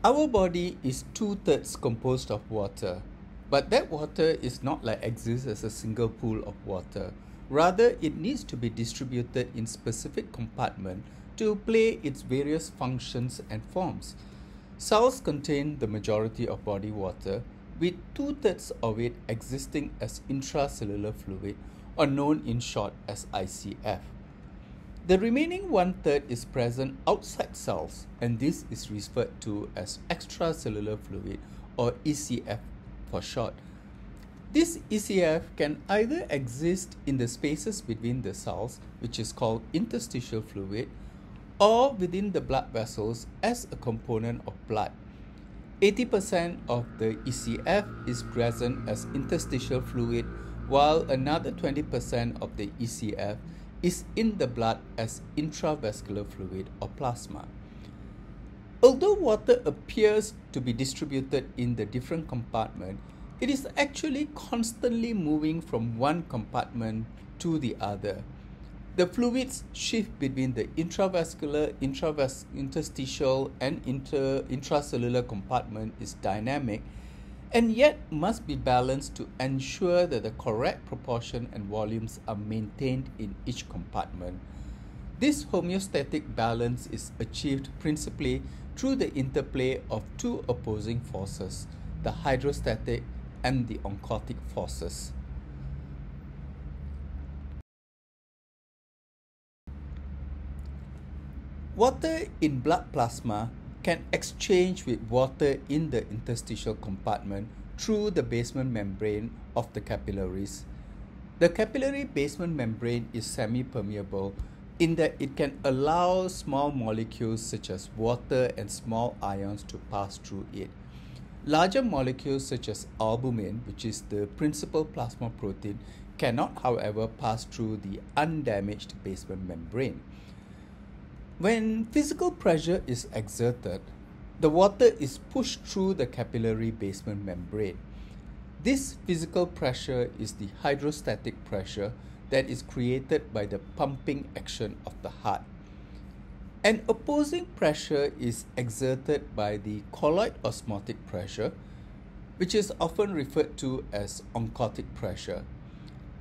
Our body is 2/3 composed of water, but that water is not like exists as a single pool of water. Rather, it needs to be distributed in specific compartments to play its various functions and forms. Cells contain the majority of body water, with 2/3 of it existing as intracellular fluid, or known in short as ICF. The remaining 1/3 is present outside cells, and this is referred to as extracellular fluid, or ECF for short. This ECF can either exist in the spaces between the cells, which is called interstitial fluid, or within the blood vessels as a component of blood. 80% of the ECF is present as interstitial fluid, while another 20% of the ECF is in the blood as intravascular fluid or plasma. Although water appears to be distributed in the different compartments, it is actually constantly moving from one compartment to the other. The fluids shift between the intravascular, interstitial, and intracellular compartment is dynamic, and yet must be balanced to ensure that the correct proportion and volumes are maintained in each compartment. This homeostatic balance is achieved principally through the interplay of two opposing forces, the hydrostatic and the oncotic forces. Water in blood plasma can exchange with water in the interstitial compartment through the basement membrane of the capillaries. The capillary basement membrane is semi-permeable in that it can allow small molecules such as water and small ions to pass through it. Larger molecules such as albumin, which is the principal plasma protein, cannot, however, pass through the undamaged basement membrane. When physical pressure is exerted, the water is pushed through the capillary basement membrane. This physical pressure is the hydrostatic pressure that is created by the pumping action of the heart. An opposing pressure is exerted by the colloid osmotic pressure, which is often referred to as oncotic pressure.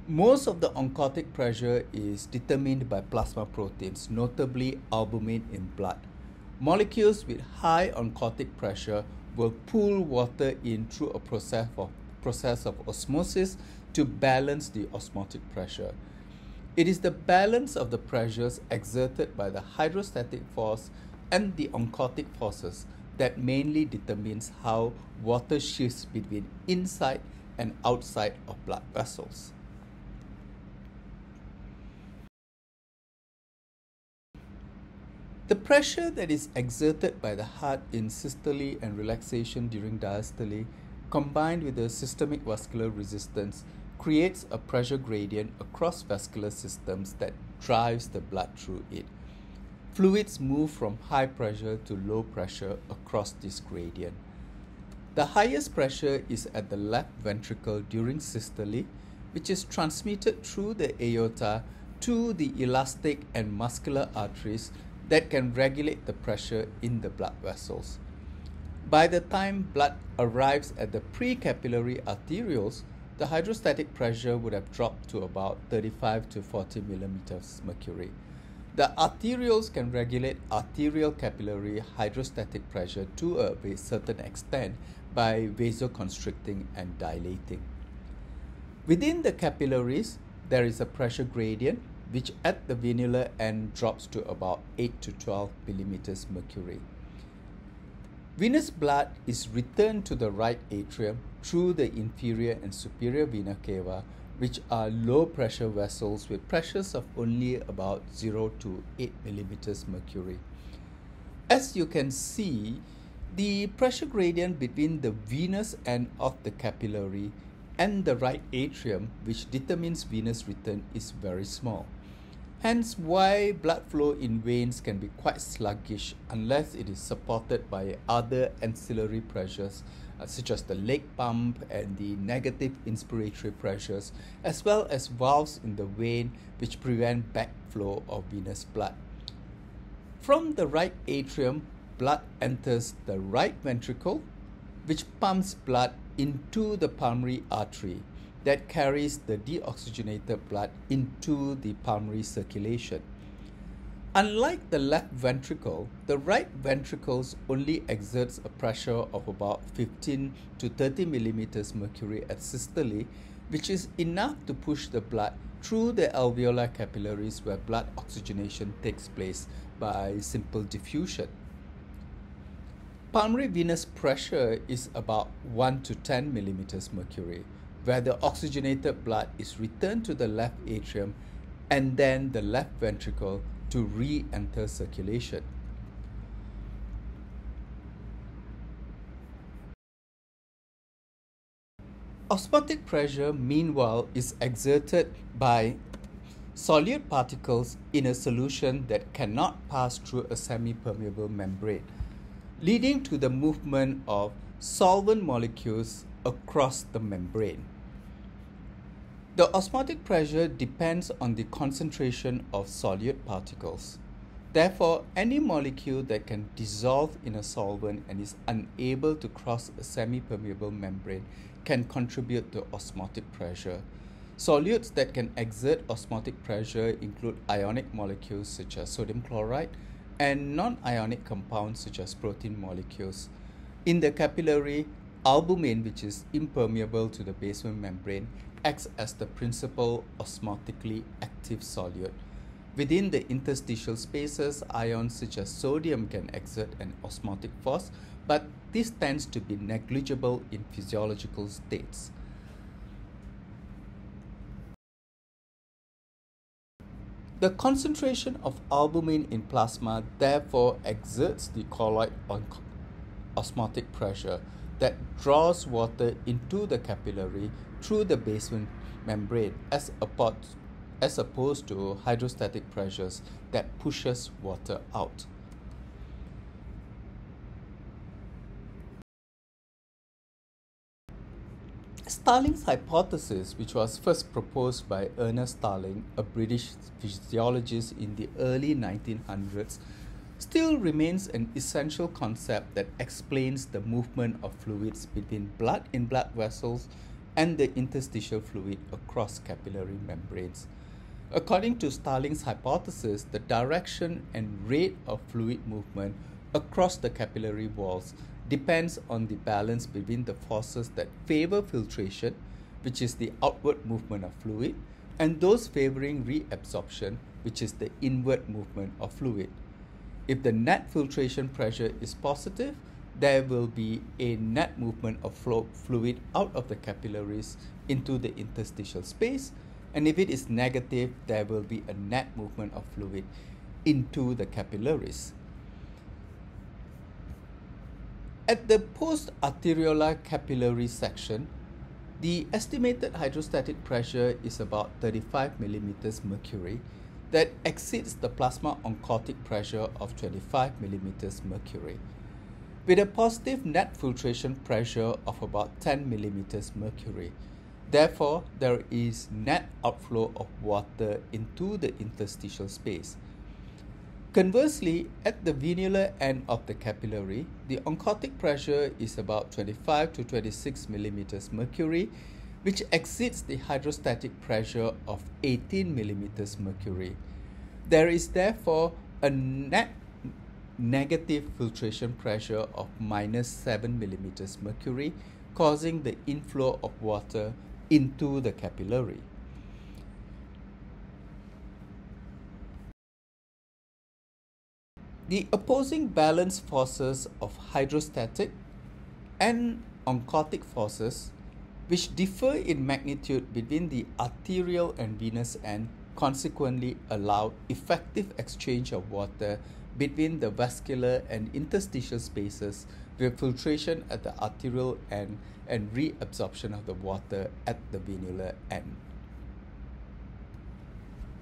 Most of the oncotic pressure is determined by plasma proteins, notably albumin in blood. Molecules with high oncotic pressure will pull water in through a process of osmosis to balance the osmotic pressure. It is the balance of the pressures exerted by the hydrostatic force and the oncotic forces that mainly determines how water shifts between inside and outside of blood vessels. The pressure that is exerted by the heart in systole and relaxation during diastole, combined with the systemic vascular resistance, creates a pressure gradient across vascular systems that drives the blood through it. Fluids move from high pressure to low pressure across this gradient. The highest pressure is at the left ventricle during systole, which is transmitted through the aorta to the elastic and muscular arteries that can regulate the pressure in the blood vessels. By the time blood arrives at the precapillary arterioles, the hydrostatic pressure would have dropped to about 35 to 40 millimeters mercury. The arterioles can regulate arterial capillary hydrostatic pressure to a certain extent by vasoconstricting and dilating. Within the capillaries, there is a pressure gradient which at the venular end drops to about 8 to 12 millimeters mercury. Venous blood is returned to the right atrium through the inferior and superior vena cava, which are low pressure vessels with pressures of only about 0 to 8 millimeters mercury. As you can see, the pressure gradient between the venous end of the capillary and the right atrium, which determines venous return, is very small. Hence why blood flow in veins can be quite sluggish unless it is supported by other ancillary pressures such as the leg pump and the negative inspiratory pressures, as well as valves in the vein which prevent backflow of venous blood. From the right atrium, blood enters the right ventricle, which pumps blood into the pulmonary artery that carries the deoxygenated blood into the pulmonary circulation. Unlike the left ventricle, the right ventricle only exerts a pressure of about 15 to 30 millimeters mercury at systole, which is enough to push the blood through the alveolar capillaries where blood oxygenation takes place by simple diffusion. Pulmonary venous pressure is about 1 to 10 millimeters mercury, where the oxygenated blood is returned to the left atrium and then the left ventricle to re-enter circulation. Osmotic pressure, meanwhile, is exerted by solute particles in a solution that cannot pass through a semi-permeable membrane, leading to the movement of solvent molecules across the membrane. The osmotic pressure depends on the concentration of solute particles. Therefore, any molecule that can dissolve in a solvent and is unable to cross a semi-permeable membrane can contribute to osmotic pressure. Solutes that can exert osmotic pressure include ionic molecules such as sodium chloride and non-ionic compounds such as protein molecules. In the capillary, albumin, which is impermeable to the basement membrane, acts as the principal osmotically active solute. Within the interstitial spaces, ions such as sodium can exert an osmotic force, but this tends to be negligible in physiological states. The concentration of albumin in plasma therefore exerts the colloid osmotic pressure that draws water into the capillary through the basement membrane as opposed to hydrostatic pressures that pushes water out. Starling's hypothesis, which was first proposed by Ernest Starling, a British physiologist in the early 1900s, still remains an essential concept that explains the movement of fluids between blood in blood vessels and the interstitial fluid across capillary membranes. According to Starling's hypothesis, the direction and rate of fluid movement across the capillary walls depends on the balance between the forces that favor filtration, which is the outward movement of fluid, and those favoring reabsorption, which is the inward movement of fluid. If the net filtration pressure is positive, there will be a net movement of fluid out of the capillaries into the interstitial space, and if it is negative, there will be a net movement of fluid into the capillaries. At the post-arteriolar capillary section, the estimated hydrostatic pressure is about 35 millimeters mercury that exceeds the plasma oncotic pressure of 25 millimeters mercury, with a positive net filtration pressure of about 10 millimeters mercury. Therefore, there is net outflow of water into the interstitial space. Conversely, at the venular end of the capillary, the oncotic pressure is about 25 to 26 millimeters mercury, which exceeds the hydrostatic pressure of 18 millimeters mercury. There is therefore a net negative filtration pressure of minus 7 millimeters mercury, causing the inflow of water into the capillary. The opposing balance forces of hydrostatic and oncotic forces, which differ in magnitude between the arterial and venous end, consequently allow effective exchange of water between the vascular and interstitial spaces, with filtration at the arterial end and reabsorption of the water at the venular end.